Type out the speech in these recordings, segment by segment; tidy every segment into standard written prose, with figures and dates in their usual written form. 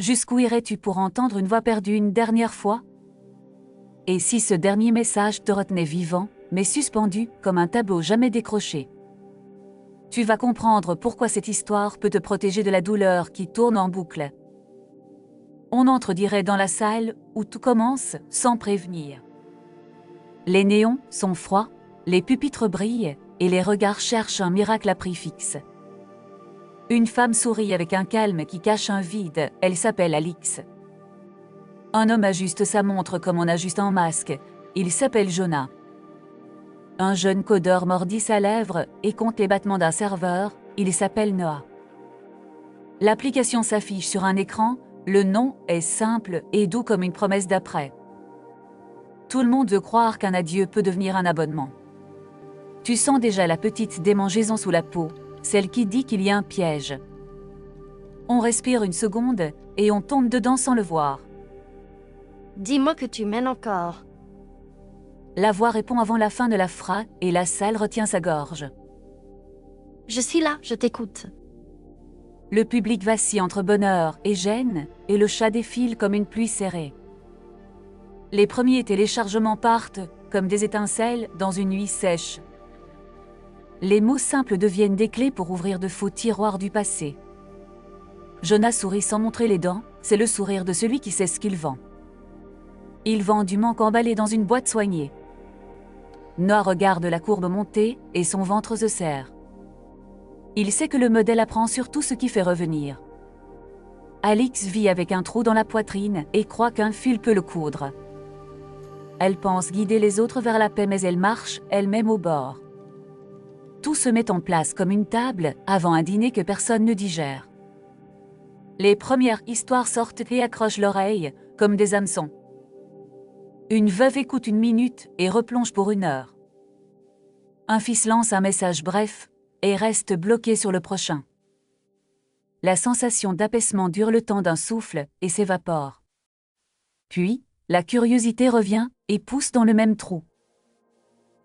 Jusqu'où irais-tu pour entendre une voix perdue une dernière fois? Et si ce dernier message te retenait vivant, mais suspendu comme un tableau jamais décroché? Tu vas comprendre pourquoi cette histoire peut te protéger de la douleur qui tourne en boucle. On entre dirait dans la salle où tout commence sans prévenir. Les néons sont froids, les pupitres brillent et les regards cherchent un miracle à prix fixe. Une femme sourit avec un calme qui cache un vide, elle s'appelle Alix. Un homme ajuste sa montre comme on ajuste un masque, il s'appelle Jonah. Un jeune codeur mordit sa lèvre et compte les battements d'un serveur, il s'appelle Noah. L'application s'affiche sur un écran, le nom est simple et doux comme une promesse d'après. Tout le monde veut croire qu'un adieu peut devenir un abonnement. Tu sens déjà la petite démangeaison sous la peau, celle qui dit qu'il y a un piège. On respire une seconde et on tombe dedans sans le voir. Dis-moi que tu m'aimes encore. La voix répond avant la fin de la phrase et la salle retient sa gorge. Je suis là, je t'écoute. Le public vacille entre bonheur et gêne, et le chat défile comme une pluie serrée. Les premiers téléchargements partent, comme des étincelles, dans une nuit sèche. Les mots simples deviennent des clés pour ouvrir de faux tiroirs du passé. Jonah sourit sans montrer les dents, c'est le sourire de celui qui sait ce qu'il vend. Il vend du manque emballé dans une boîte soignée. Noah regarde la courbe monter et son ventre se serre. Il sait que le modèle apprend sur tout ce qui fait revenir. Alix vit avec un trou dans la poitrine et croit qu'un fil peut le coudre. Elle pense guider les autres vers la paix mais elle marche elle-même au bord. Tout se met en place comme une table avant un dîner que personne ne digère. Les premières histoires sortent et accrochent l'oreille comme des hameçons. Une veuve écoute une minute et replonge pour une heure. Un fils lance un message bref et reste bloqué sur le prochain. La sensation d'apaisement dure le temps d'un souffle et s'évapore. Puis, la curiosité revient et pousse dans le même trou.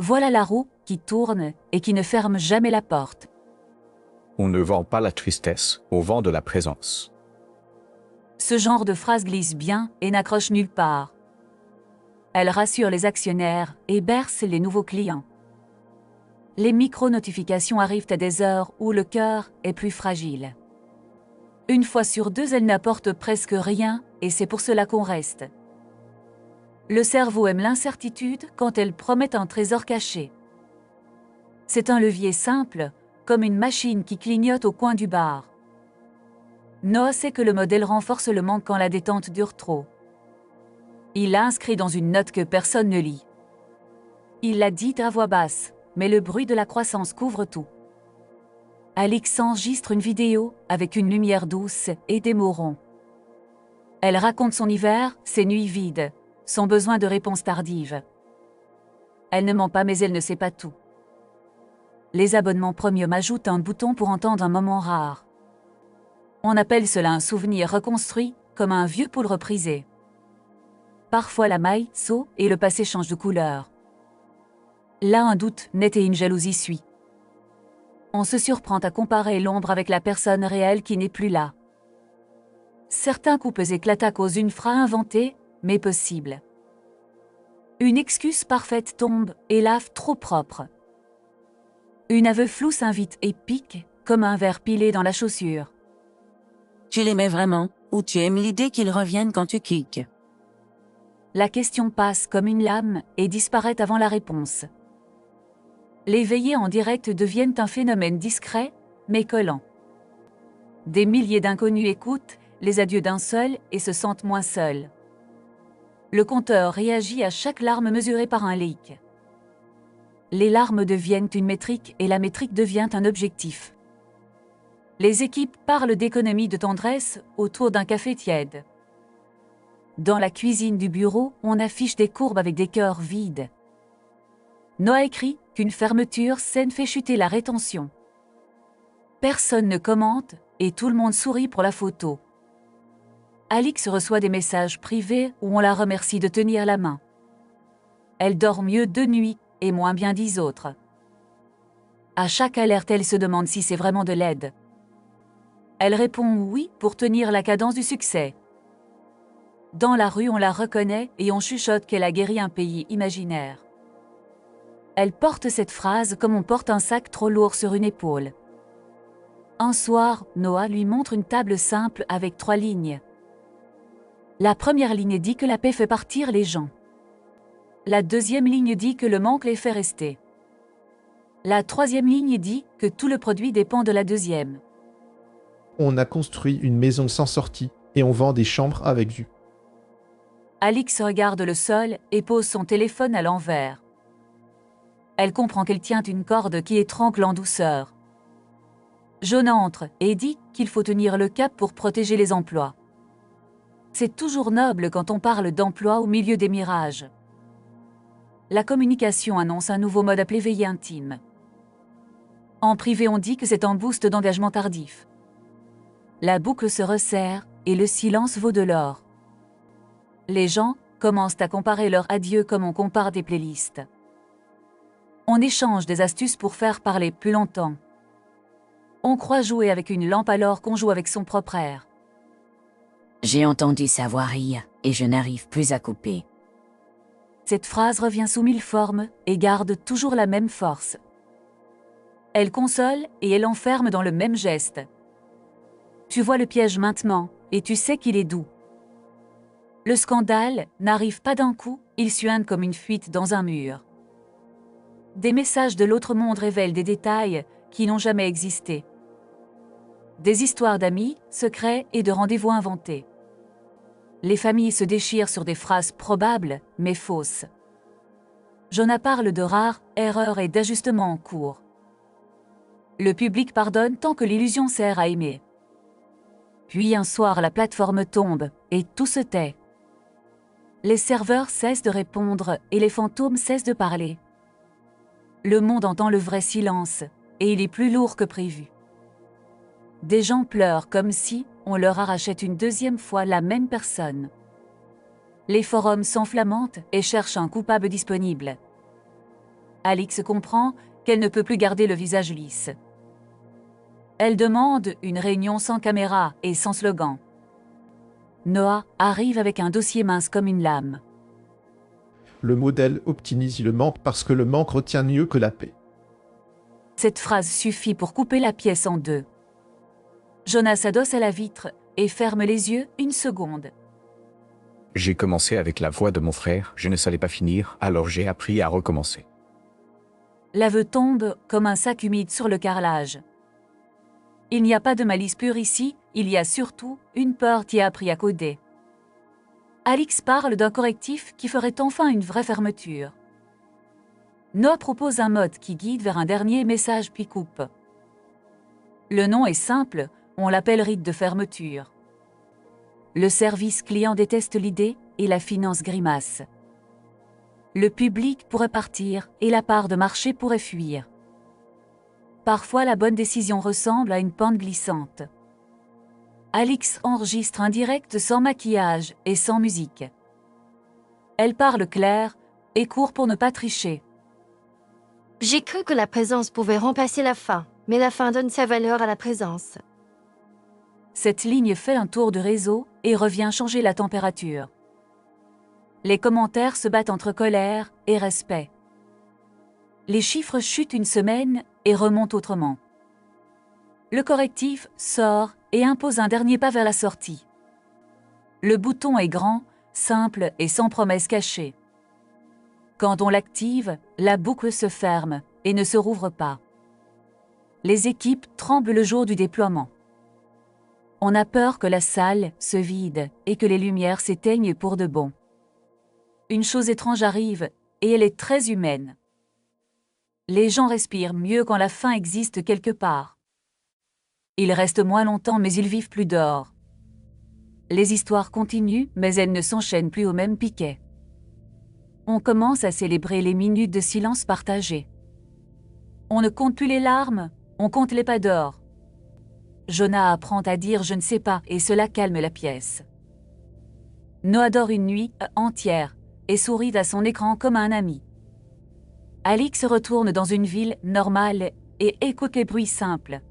Voilà la roue qui tourne et qui ne ferme jamais la porte. On ne vend pas la tristesse, on vend de la présence. Ce genre de phrase glisse bien et n'accroche nulle part. Elle rassure les actionnaires et berce les nouveaux clients. Les micro-notifications arrivent à des heures où le cœur est plus fragile. Une fois sur deux, elles n'apportent presque rien et c'est pour cela qu'on reste. Le cerveau aime l'incertitude quand elle promet un trésor caché. C'est un levier simple, comme une machine qui clignote au coin du bar. Noah sait que le modèle renforce le manque quand la détente dure trop. Il l'a inscrit dans une note que personne ne lit. Il l'a dit à voix basse, mais le bruit de la croissance couvre tout. Alix enregistre une vidéo avec une lumière douce et des mots ronds. Elle raconte son hiver, ses nuits vides, son besoin de réponse tardive. Elle ne ment pas mais elle ne sait pas tout. Les abonnements premium ajoutent un bouton pour entendre un moment rare. On appelle cela un souvenir reconstruit, comme un vieux pool reprisé. Parfois la maille saute et le passé change de couleur. Là un doute net et une jalousie suit. On se surprend à comparer l'ombre avec la personne réelle qui n'est plus là. Certains couples éclatent à cause d'une phrase inventée, mais possible. Une excuse parfaite tombe et lave trop propre. Une aveu flou s'invite et pique, comme un verre pilé dans la chaussure. Tu l'aimais vraiment, ou tu aimes l'idée qu'il revienne quand tu kicks? La question passe comme une lame et disparaît avant la réponse. Les veillées en direct deviennent un phénomène discret, mais collant. Des milliers d'inconnus écoutent les adieux d'un seul et se sentent moins seuls. Le compteur réagit à chaque larme mesurée par un leak. Les larmes deviennent une métrique et la métrique devient un objectif. Les équipes parlent d'économie de tendresse autour d'un café tiède. Dans la cuisine du bureau, on affiche des courbes avec des cœurs vides. Noah écrit qu'une fermeture saine fait chuter la rétention. Personne ne commente et tout le monde sourit pour la photo. Alix reçoit des messages privés où on la remercie de tenir la main. Elle dort mieux 2 nuits et moins bien 10 autres. À chaque alerte, elle se demande si c'est vraiment de l'aide. Elle répond oui pour tenir la cadence du succès, Dans la rue, on la reconnaît et on chuchote qu'elle a guéri un pays imaginaire. Elle porte cette phrase comme on porte un sac trop lourd sur une épaule. Un soir, Noah lui montre une table simple avec 3 lignes. La première ligne dit que la paix fait partir les gens. La deuxième ligne dit que le manque les fait rester. La troisième ligne dit que tout le produit dépend de la deuxième. On a construit une maison sans sortie et on vend des chambres avec vue. Alix regarde le sol et pose son téléphone à l'envers. Elle comprend qu'elle tient une corde qui étrangle en douceur. Jonah entre et dit qu'il faut tenir le cap pour protéger les emplois. C'est toujours noble quand on parle d'emploi au milieu des mirages. La communication annonce un nouveau mode appelé veillée intime. En privé, on dit que c'est un boost d'engagement tardif. La boucle se resserre et le silence vaut de l'or. Les gens commencent à comparer leur adieu comme on compare des playlists. On échange des astuces pour faire parler plus longtemps. On croit jouer avec une lampe alors qu'on joue avec son propre air. J'ai entendu sa voix rire et je n'arrive plus à couper. Cette phrase revient sous 1000 formes et garde toujours la même force. Elle console et elle enferme dans le même geste. Tu vois le piège maintenant et tu sais qu'il est doux. Le scandale n'arrive pas d'un coup, il suinte comme une fuite dans un mur. Des messages de l'autre monde révèlent des détails qui n'ont jamais existé. Des histoires d'amis, secrets et de rendez-vous inventés. Les familles se déchirent sur des phrases probables, mais fausses. Jonah parle de rares erreurs et d'ajustements en cours. Le public pardonne tant que l'illusion sert à aimer. Puis un soir, la plateforme tombe et tout se tait. Les serveurs cessent de répondre et les fantômes cessent de parler. Le monde entend le vrai silence et il est plus lourd que prévu. Des gens pleurent comme si on leur arrachait une deuxième fois la même personne. Les forums s'enflamment et cherchent un coupable disponible. Alix comprend qu'elle ne peut plus garder le visage lisse. Elle demande une réunion sans caméra et sans slogan. Noah arrive avec un dossier mince comme une lame. Le modèle optimise le manque parce que le manque retient mieux que la paix. Cette phrase suffit pour couper la pièce en deux. Jonah s'adosse à la vitre et ferme les yeux une seconde. J'ai commencé avec la voix de mon frère, je ne savais pas finir, alors j'ai appris à recommencer. L'aveu tombe comme un sac humide sur le carrelage. Il n'y a pas de malice pure ici, il y a surtout une peur qui a appris à coder. Alix parle d'un correctif qui ferait enfin une vraie fermeture. Noah propose un mode qui guide vers un dernier message puis coupe. Le nom est simple, on l'appelle rite de fermeture. Le service client déteste l'idée et la finance grimace. Le public pourrait partir et la part de marché pourrait fuir. Parfois, la bonne décision ressemble à une pente glissante. Alix enregistre un direct sans maquillage et sans musique. Elle parle clair et court pour ne pas tricher. J'ai cru que la présence pouvait remplacer la fin, mais la fin donne sa valeur à la présence. Cette ligne fait un tour de réseau et revient changer la température. Les commentaires se battent entre colère et respect. Les chiffres chutent une semaine et remontent autrement. Le correctif sort et impose un dernier pas vers la sortie. Le bouton est grand, simple et sans promesse cachée. Quand on l'active, la boucle se ferme et ne se rouvre pas. Les équipes tremblent le jour du déploiement. On a peur que la salle se vide et que les lumières s'éteignent pour de bon. Une chose étrange arrive et elle est très humaine. Les gens respirent mieux quand la fin existe quelque part. Ils restent moins longtemps mais ils vivent plus dehors. Les histoires continuent mais elles ne s'enchaînent plus au même piquet. On commence à célébrer les minutes de silence partagées. On ne compte plus les larmes, on compte les pas d'or. Jonah apprend à dire « je ne sais pas » et cela calme la pièce. Noah dort une nuit entière et sourit à son écran comme un ami. Alix retourne dans une ville normale et écoute les bruits simples.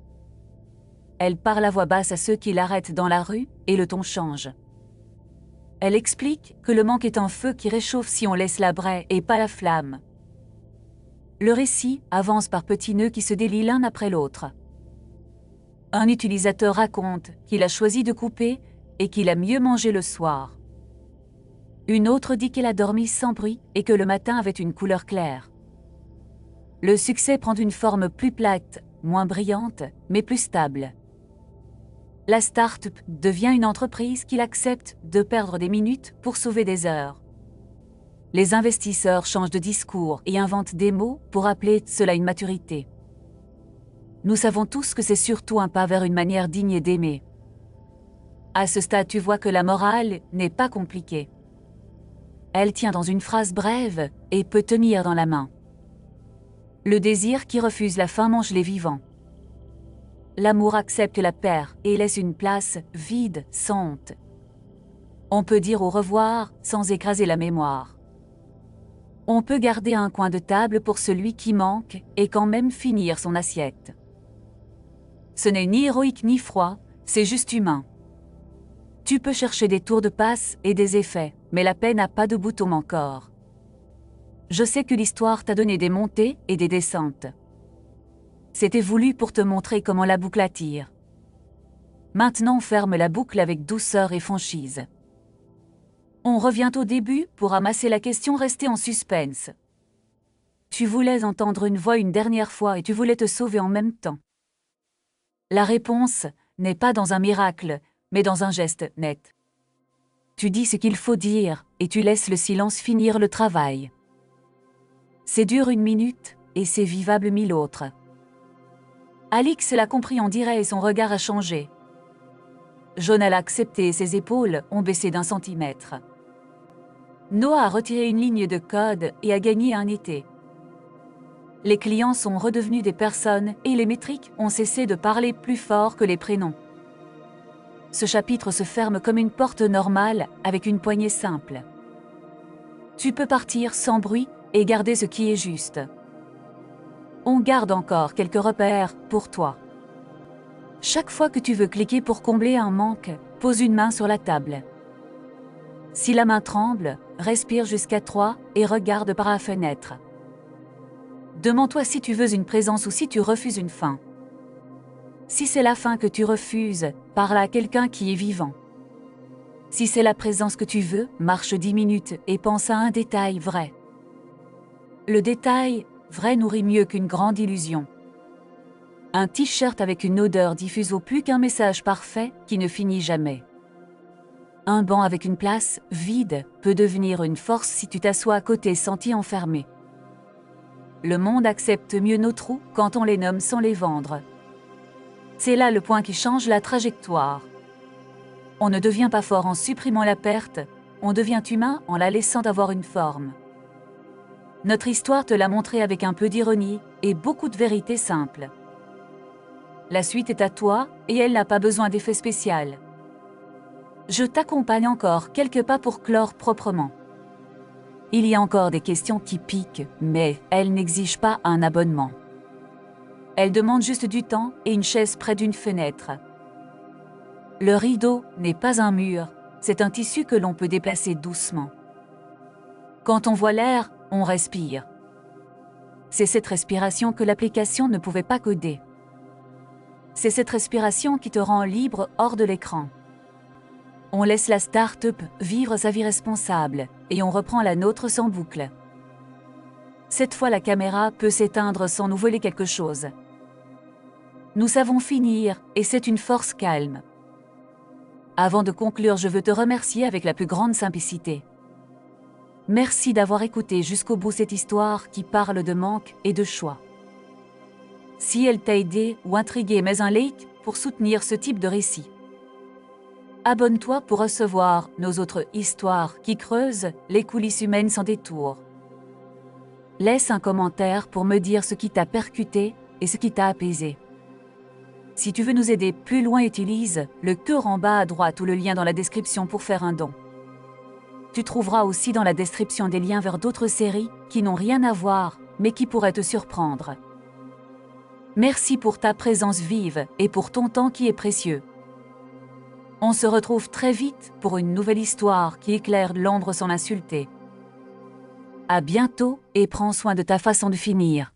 Elle parle à voix basse à ceux qui l'arrêtent dans la rue et le ton change. Elle explique que le manque est un feu qui réchauffe si on laisse la braie et pas la flamme. Le récit avance par petits nœuds qui se délient l'un après l'autre. Un utilisateur raconte qu'il a choisi de couper et qu'il a mieux mangé le soir. Une autre dit qu'elle a dormi sans bruit et que le matin avait une couleur claire. Le succès prend une forme plus plate, moins brillante, mais plus stable. La start-up devient une entreprise qui accepte de perdre des minutes pour sauver des heures. Les investisseurs changent de discours et inventent des mots pour appeler cela une maturité. Nous savons tous que c'est surtout un pas vers une manière digne d'aimer. À ce stade, tu vois que la morale n'est pas compliquée. Elle tient dans une phrase brève et peut tenir dans la main. Le désir qui refuse la faim mange les vivants. L'amour accepte la perte et laisse une place vide, sans honte. On peut dire au revoir sans écraser la mémoire. On peut garder un coin de table pour celui qui manque et quand même finir son assiette. Ce n'est ni héroïque ni froid, c'est juste humain. Tu peux chercher des tours de passe et des effets, mais la paix n'a pas de bouton encore. Je sais que l'histoire t'a donné des montées et des descentes. C'était voulu pour te montrer comment la boucle attire. Maintenant, on ferme la boucle avec douceur et franchise. On revient au début pour amasser la question restée en suspense. Tu voulais entendre une voix une dernière fois et tu voulais te sauver en même temps. La réponse n'est pas dans un miracle, mais dans un geste net. Tu dis ce qu'il faut dire et tu laisses le silence finir le travail. C'est dur 1 minute et c'est vivable 1000 autres. Alix l'a compris en direct et son regard a changé. Jonah l'a accepté et ses épaules ont baissé d'1 centimètre. Noah a retiré une ligne de code et a gagné un été. Les clients sont redevenus des personnes et les métriques ont cessé de parler plus fort que les prénoms. Ce chapitre se ferme comme une porte normale avec une poignée simple. Tu peux partir sans bruit et garder ce qui est juste. On garde encore quelques repères pour toi. Chaque fois que tu veux cliquer pour combler un manque, pose une main sur la table. Si la main tremble, respire jusqu'à 3 et regarde par la fenêtre. Demande-toi si tu veux une présence ou si tu refuses une fin. Si c'est la fin que tu refuses, parle à quelqu'un qui est vivant. Si c'est la présence que tu veux, marche 10 minutes et pense à un détail vrai. Le détail vrai nourrit mieux qu'une grande illusion. Un t-shirt avec une odeur diffuse vaut plus qu'un message parfait qui ne finit jamais. Un banc avec une place vide peut devenir une force si tu t'assois à côté senti enfermé. Le monde accepte mieux nos trous quand on les nomme sans les vendre. C'est là le point qui change la trajectoire. On ne devient pas fort en supprimant la perte, on devient humain en la laissant avoir une forme. Notre histoire te l'a montré avec un peu d'ironie et beaucoup de vérité simple. La suite est à toi et elle n'a pas besoin d'effet spécial. Je t'accompagne encore quelques pas pour clore proprement. Il y a encore des questions qui piquent, mais elles n'exigent pas un abonnement. Elles demandent juste du temps et une chaise près d'une fenêtre. Le rideau n'est pas un mur, c'est un tissu que l'on peut déplacer doucement. Quand on voit l'air, on respire. C'est cette respiration que l'application ne pouvait pas coder. C'est cette respiration qui te rend libre hors de l'écran. On laisse la start-up vivre sa vie responsable et on reprend la nôtre sans boucle. Cette fois, la caméra peut s'éteindre sans nous voler quelque chose. Nous savons finir et c'est une force calme. Avant de conclure, je veux te remercier avec la plus grande simplicité. Merci d'avoir écouté jusqu'au bout cette histoire qui parle de manque et de choix. Si elle t'a aidé ou intrigué, mets un like pour soutenir ce type de récit. Abonne-toi pour recevoir nos autres histoires qui creusent les coulisses humaines sans détour. Laisse un commentaire pour me dire ce qui t'a percuté et ce qui t'a apaisé. Si tu veux nous aider plus loin, utilise le cœur en bas à droite ou le lien dans la description pour faire un don. Tu trouveras aussi dans la description des liens vers d'autres séries qui n'ont rien à voir, mais qui pourraient te surprendre. Merci pour ta présence vive et pour ton temps qui est précieux. On se retrouve très vite pour une nouvelle histoire qui éclaire l'ombre sans l'insulter. À bientôt et prends soin de ta façon de finir.